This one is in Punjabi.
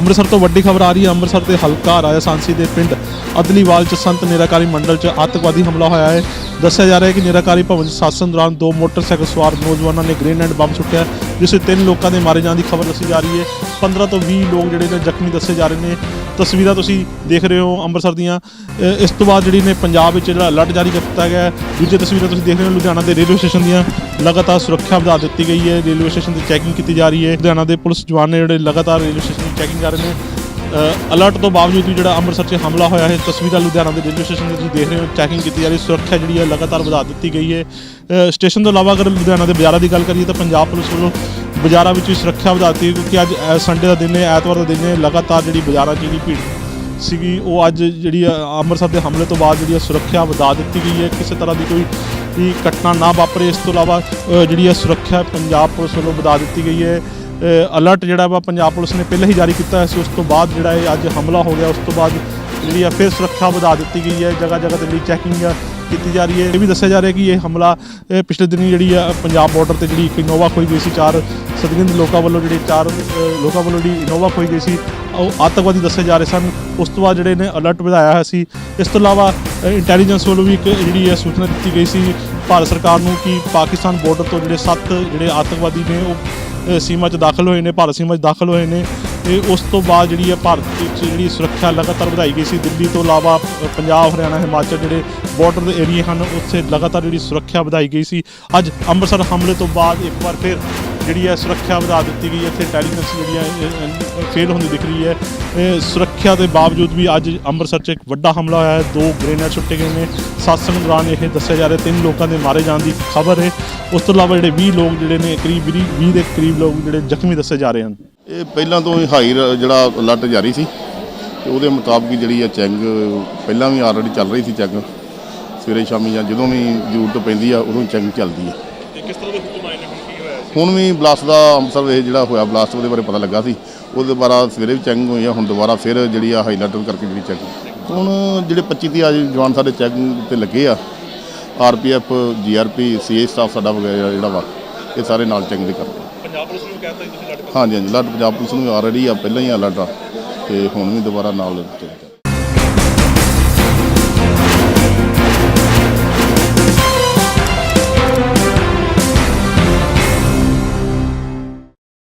ਅੰਮ੍ਰਿਤਸਰ ਤੋਂ ਵੱਡੀ ਖਬਰ ਆ ਰਹੀ ਹੈ। ਅੰਮ੍ਰਿਤਸਰ ਦੇ ਹਲਕਾ ਰਾਜਾ ਸਾਂਸੀ ਦੇ ਪਿੰਡ ਅਦਲੀਵਾਲ 'ਚ ਸੰਤ ਨਿਰਾਕਾਰੀ ਮੰਡਲ 'ਚ ਆਤੰਕਵਾਦੀ ਹਮਲਾ ਹੋਇਆ ਹੈ। ਦੱਸਿਆ ਜਾ ਰਿਹਾ ਹੈ ਕਿ ਨਿਰਾਕਾਰੀ ਭਵਨ 'ਚ ਸਾਸਨ ਦੌਰਾਨ 2 ਮੋਟਰਸਾਈਕਲ ਸਵਾਰ ਨੌਜਵਾਨਾਂ ਨੇ ਗ੍ਰੇਨੇਡ ਬੰਬ ਸੁੱਟਿਆ, ਜਿਸ ਵਿੱਚ 3 ਲੋਕਾਂ ਦੇ ਮਾਰੇ ਜਾਣ ਦੀ ਖਬਰ ਦੱਸੀ ਜਾ ਰਹੀ ਹੈ। 15 ਤੋਂ 20 ਲੋਕ ਜਿਹੜੇ ਨੇ ਜ਼ਖਮੀ ਦੱਸੇ ਜਾ ਰਹੇ ਨੇ। ਤਸਵੀਰਾਂ ਤੁਸੀਂ ਦੇਖ ਰਹੇ ਹੋ ਅੰਮ੍ਰਿਤਸਰ ਦੀਆਂ। ਇਸ ਤੋਂ ਬਾਅਦ ਜਿਹੜੀ ਨੇ ਪੰਜਾਬ ਵਿੱਚ ਜਿਹੜਾ ਅਲਰਟ ਜਾਰੀ ਕਰ ਦਿੱਤਾ ਗਿਆ ਹੈ। ਦੂਜੀ ਤਸਵੀਰਾਂ ਤੁਸੀਂ ਦੇਖ ਰਹੇ ਹੋ ਲੁਧਿਆਣਾ ਦੇ ਰੇਲਵੇ ਸਟੇਸ਼ਨ ਦੀਆਂ। ਲਗਾਤਾਰ ਸੁਰੱਖਿਆ ਵਧਾ ਦਿੱਤੀ ਗਈ ਹੈ। ਰੇਲਵੇ ਸਟੇਸ਼ਨ ਦੀ ਚੈਕਿੰਗ ਕੀਤੀ ਜਾ ਰਹੀ ਹੈ। ਲੁਧਿਆਣਾ ਦੇ ਪੁਲਿਸ ਜਵਾਨ ਨੇ ਜਿਹੜੇ ਲਗਾਤਾਰ ਰੇਲਵੇ ਸਟੇਸ਼ਨ ਦੀ ਚੈਕਿੰਗ ਕਰ ਰਹੇ ਨੇ। ਅਲਰਟ ਤੋਂ ਬਾਵਜੂਦ ਵੀ ਜਿਹੜਾ ਅੰਮ੍ਰਿਤਸਰ 'ਚ ਹਮਲਾ ਹੋਇਆ ਹੈ। ਤਸਵੀਰਾਂ ਲੁਧਿਆਣਾ ਦੇ ਰੇਲਵੇ ਸਟੇਸ਼ਨ ਦੀ ਤੁਸੀਂ ਦੇਖ ਰਹੇ ਹੋ। ਚੈਕਿੰਗ ਕੀਤੀ ਜਾ ਰਹੀ, ਸੁਰੱਖਿਆ ਜਿਹੜੀ ਹੈ ਲਗਾਤਾਰ ਵਧਾ ਦਿੱਤੀ ਗਈ ਹੈ। ਸਟੇਸ਼ਨ ਤੋਂ ਇਲਾਵਾ ਅਗਰ ਲੁਧਿਆਣਾ ਦੇ ਬਾਜ਼ਾਰਾਂ ਦੀ ਗੱਲ ਕਰੀਏ ਤਾਂ ਪੰਜਾਬ ਪੁਲਿਸ ਵੱਲੋਂ ਬਾਜ਼ਾਰਾਂ ਵਿੱਚ ਵੀ ਸੁਰੱਖਿਆ ਵਧਾ ਦਿੱਤੀ, ਕਿਉਂਕਿ ਅੱਜ ਸੰਡੇ ਦਾ ਦਿਨ ਹੈ, ਐਤਵਾਰ ਦਾ ਦਿਨ ਹੈ। ਲਗਾਤਾਰ ਜਿਹੜੀ ਬਾਜ਼ਾਰਾਂ 'ਚ ਜਿਹੜੀ ਭੀੜ ਸੀਗੀ ਉਹ ਅੱਜ ਜਿਹੜੀ ਅੰਮ੍ਰਿਤਸਰ ਦੇ ਹਮਲੇ ਤੋਂ ਬਾਅਦ ਜਿਹੜੀ ਸੁਰੱਖਿਆ ਵਧਾ ਦਿੱਤੀ ਗਈ ਹੈ। ਕਿਸੇ ਤਰ੍ਹਾਂ ਦੀ ਕੋਈ ਘਟਨਾ ਨਾ ਵਾਪਰੇ। ਇਸ ਤੋਂ ਇਲਾਵਾ ਜਿਹੜੀ ਸੁਰੱਖਿਆ ਪੰਜਾਬ ਪੁਲਿਸ ਵੱਲੋਂ ਵਧਾ ਦਿੱਤੀ ਗਈ ਹੈ। ਅਲਰਟ ਜਿਹੜਾ ਵਾ ਪੰਜਾਬ ਪੁਲਿਸ ਨੇ ਪਹਿਲਾਂ ਹੀ ਜਾਰੀ ਕੀਤਾ ਸੀ। ਉਸ ਤੋਂ ਬਾਅਦ ਜਿਹੜਾ ਇਹ ਅੱਜ ਹਮਲਾ ਹੋ ਗਿਆ, ਉਸ ਤੋਂ ਬਾਅਦ ਜਿਹੜੀ ਫਿਰ ਸੁਰੱਖਿਆ ਵਧਾ ਦਿੱਤੀ ਗਈ ਹੈ। ਜਗ੍ਹਾ ਜਗ੍ਹਾ 'ਤੇ ਜਿਹੜੀ ਚੈਕਿੰਗ ਕੀਤੀ ਜਾ ਰਹੀ ਹੈ। ਇਹ ਵੀ ਦੱਸਿਆ ਜਾ ਰਿਹਾ ਕਿ ਇਹ ਹਮਲਾ ਪਿਛਲੇ ਦਿਨੀ ਜਿਹੜੀ ਪੰਜਾਬ ਬਾਰਡਰ 'ਤੇ ਜਿਹੜੀ ਇੱਕ ਇਨੋਵਾ ਖੋਈ ਗਈ ਸੀ। 4 ਸਦਗਿੰਦ ਲੋਕਾਂ ਵੱਲੋਂ ਜਿਹੜੀ 4 ਲੋਕਾਂ ਵੱਲੋਂ ਜਿਹੜੀ ਇਨੋਵਾ ਖੋਈ ਗਈ ਸੀ, ਉਹ ਆਤੰਕਵਾਦੀ ਦੱਸੇ ਜਾ ਰਹੇ ਸਨ। ਉਸ ਤੋਂ ਬਾਅਦ ਜਿਹੜੇ ਨੇ ਅਲਰਟ ਵਧਾਇਆ ਹੋਇਆ ਸੀ। ਇਸ ਤੋਂ ਇਲਾਵਾ ਇੰਟੈਲੀਜੈਂਸ ਵੱਲੋਂ ਵੀ ਇੱਕ ਜਿਹੜੀ ਹੈ ਸੂਚਨਾ ਦਿੱਤੀ ਗਈ ਸੀ ਭਾਰਤ ਸਰਕਾਰ ਨੂੰ ਕਿ ਪਾਕਿਸਤਾਨ ਬਾਰਡਰ ਤੋਂ ਜਿਹੜੇ 7 ਜਿਹੜੇ ਆਤੰਕਵਾਦੀ ਨੇ ਉਹ ਸੀਮਾ 'ਚ ਦਾਖਲ ਹੋਏ ਨੇ, ਭਾਰਤ ਸੀਮਾ 'ਚ ਦਾਖਲ ਹੋਏ ਨੇ। ਅਤੇ ਉਸ ਤੋਂ ਬਾਅਦ ਜਿਹੜੀ ਹੈ ਭਾਰਤ ਵਿੱਚ ਜਿਹੜੀ ਸੁਰੱਖਿਆ ਲਗਾਤਾਰ ਵਧਾਈ ਗਈ ਸੀ। ਦਿੱਲੀ ਤੋਂ ਇਲਾਵਾ ਪੰਜਾਬ, ਹਰਿਆਣਾ, ਹਿਮਾਚਲ ਜਿਹੜੇ ਬਾਰਡਰ ਦੇ ਏਰੀਏ ਹਨ, ਉੱਥੇ ਲਗਾਤਾਰ ਜਿਹੜੀ ਸੁਰੱਖਿਆ ਵਧਾਈ ਗਈ ਸੀ। ਅੱਜ ਅੰਮ੍ਰਿਤਸਰ ਹਮਲੇ ਤੋਂ ਬਾਅਦ ਇੱਕ ਵਾਰ ਫਿਰ ਜਿਹੜੀ ਹੈ ਸੁਰੱਖਿਆ ਵਧਾ ਦਿੱਤੀ ਗਈ ਹੈ। ਇੱਥੇ ਇੰਟੈਲੀਜੈਂਸ ਜਿਹੜੀ ਹੈ ਫੇਲ ਹੁੰਦੀ ਦਿਖ ਰਹੀ ਹੈ। ਸੁਰੱਖਿਆ ਦੇ ਬਾਵਜੂਦ ਵੀ ਅੱਜ ਅੰਮ੍ਰਿਤਸਰ 'ਚ ਇੱਕ ਵੱਡਾ ਹਮਲਾ ਹੋਇਆ ਹੈ। 2 ਗ੍ਰੇਨੇਡ ਸੁੱਟੇ ਗਏ ਨੇ। ਸਤਸੰਗ ਦੌਰਾਨ ਇਹ ਦੱਸਿਆ ਜਾ ਰਿਹਾ 3 ਲੋਕਾਂ ਦੇ ਮਾਰੇ ਜਾਣ ਦੀ ਖਬਰ ਹੈ। ਉਸ ਤੋਂ ਇਲਾਵਾ ਜਿਹੜੇ 20 ਲੋਕ ਜਿਹੜੇ ਨੇ ਕਰੀਬ 20 ਦੇ ਕਰੀਬ ਲੋਕ ਜਿਹੜੇ ਜ਼ਖਮੀ ਦੱਸੇ ਜਾ ਰਹੇ ਹਨ। ਇਹ ਪਹਿਲਾਂ ਤੋਂ ਹੀ ਹਾਈ ਜਿਹੜਾ ਅਲਰਟ ਜਾਰੀ ਸੀ ਅਤੇ ਉਹਦੇ ਮੁਤਾਬਕ ਜਿਹੜੀ ਚੈਕਿੰਗ ਪਹਿਲਾਂ ਵੀ ਆਲਰੇਡੀ ਚੱਲ ਰਹੀ ਸੀ। ਚੈਕਿੰਗ ਸਵੇਰੇ ਸ਼ਾਮੀ ਜਾਂ ਜਦੋਂ ਵੀ ਜ਼ਰੂਰਤ ਪੈਂਦੀ ਆ ਉਦੋਂ ਚੈਕਿੰਗ ਚੱਲਦੀ ਹੈ। ਕਿਸ ਤਰ੍ਹਾਂ ਦੇ ਹੁਕਮ ਆਏ ਨੇ, ਹੁਣ ਕੀ ਹੋਇਆ? ਹੁਣ ਵੀ ਬਲਾਸਟ ਦਾ ਅੰਮ੍ਰਿਤਸਰ ਇਹ ਜਿਹੜਾ ਹੋਇਆ ਬਲਾਸਟ ਉਹਦੇ ਬਾਰੇ ਪਤਾ ਲੱਗਾ ਸੀ। ਉਹਦੇ ਦੁਬਾਰਾ ਸਵੇਰੇ ਵੀ ਚੈਕਿੰਗ ਹੋਈ ਆ। ਹੁਣ ਦੁਬਾਰਾ ਫਿਰ ਜਿਹੜੀ ਹਾਈ ਅਲਰਟ ਕਰਕੇ ਜਿਹੜੀ ਚੈਕਿੰਗ ਹੁਣ ਜਿਹੜੇ 25 ਅੱਜ ਜਵਾਨ ਸਾਡੇ ਚੈਕਿੰਗ 'ਤੇ ਲੱਗੇ ਆ। RPF GRP CA ਸਟਾਫ ਸਾਡਾ ਵਗੈਰਾ ਜਿਹੜਾ ਵਾ ਇਹ ਸਾਰੇ ਨਾਲ ਚੈਕਿੰਗ ਕਰਦੇ। ਪੰਜਾਬ ਪੁਲਿਸ ਨੂੰ ਕਹਿਤਾ ਤੁਸੀਂ ਅਲਰਟ? ਹਾਂਜੀ, ਅਲਰਟ ਪੰਜਾਬ ਪੁਲਿਸ ਨੂੰ ਆਲਰੇਡੀ ਆ, ਪਹਿਲਾਂ ਹੀ ਅਲਰਟ ਆ ਅਤੇ ਹੁਣ ਵੀ ਦੁਬਾਰਾ ਨਾਲ